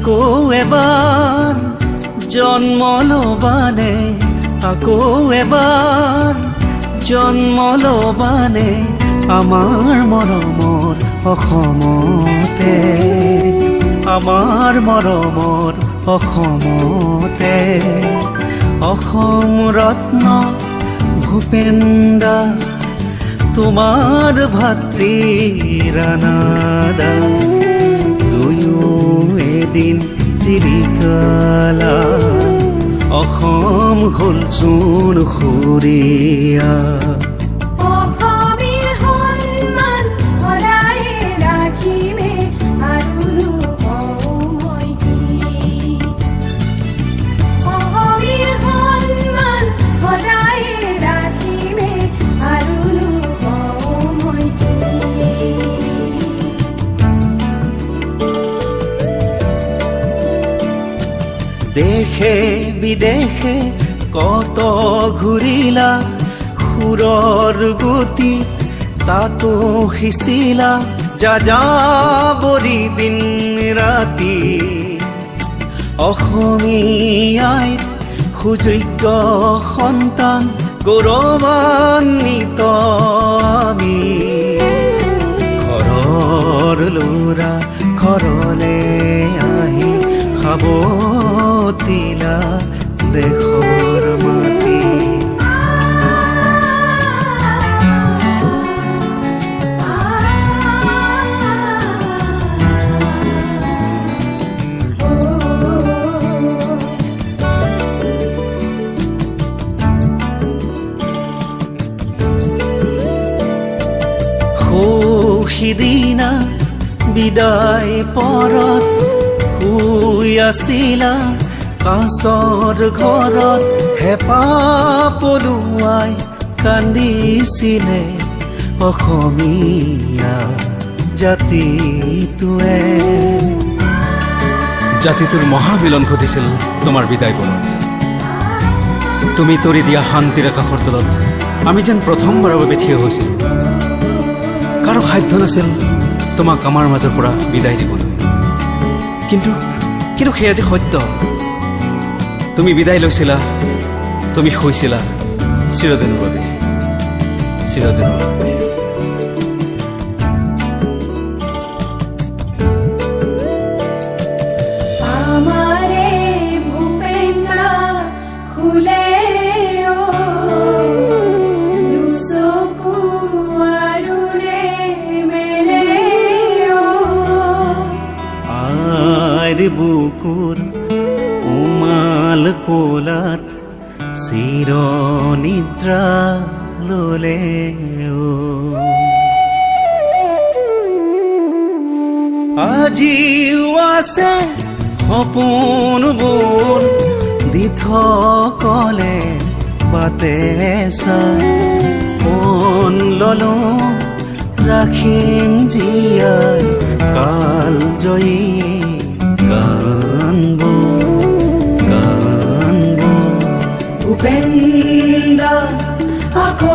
আকৌ এবাৰ জন্ম ল'বানে, আকৌ এবাৰ জন্ম ল'বানে আমাৰ মৰমৰ অসমতে, আমাৰ মৰমৰ অসমতে। অসম ৰত্ন ভূপেন্দ্ৰ তোমাৰ ভাতৃ ৰাণাদা, দুয়ো এদিন চিৰিকালা অসম হ'ল চোন সুৰীয়া। দেশে বিদেশে কত ঘূৰিলা, সুৰৰ গতি তাতো সিঁচিলা, যাযাবৰী দিন ৰাতি। অসমীয়াই সুযোগ্য সন্তান গৌৰৱান্বিত আমি, ঘৰৰ ল'ৰা ঘৰলে আহি খাব দিলা দেশৰ মাটি। সিদিনা বিদায় পৰত শুই আছিলা কাছৰ ঘৰত, হেঁপাহ পলুৱাই কান্দিছিলে অসমীয়া জাতিটোৱে। জাতিটোৰ মহামিলন ঘটিছিল তোমাৰ বিদায় বনত। তুমি তৰি দিয়া শান্তিৰ আকাশৰ তলত আমি যেন প্ৰথমবাৰৰ বাবে থিয় হৈছিলোঁ। কাৰো সাধ্য নাছিল তোমাক আমাৰ মাজৰ পৰা বিদায় দিবলৈ, কিন্তু সেয়া যে সত্য। তুমি বিদায় লৈছিলা, তুমি শুইছিলা চিৰদিনৰ বাবে, চিৰদিনৰ বাবে। বুকুৰ উমাল কোলাত চিৰ নিদ্ৰা ললে, আজিও আছে সপোনবোৰ দি থকলে পাতে চাই, মন ললো ৰাখিম জীয়াই কাল জয়ী গানবো গানবো। ভূপেন্দ্ৰ আকৌ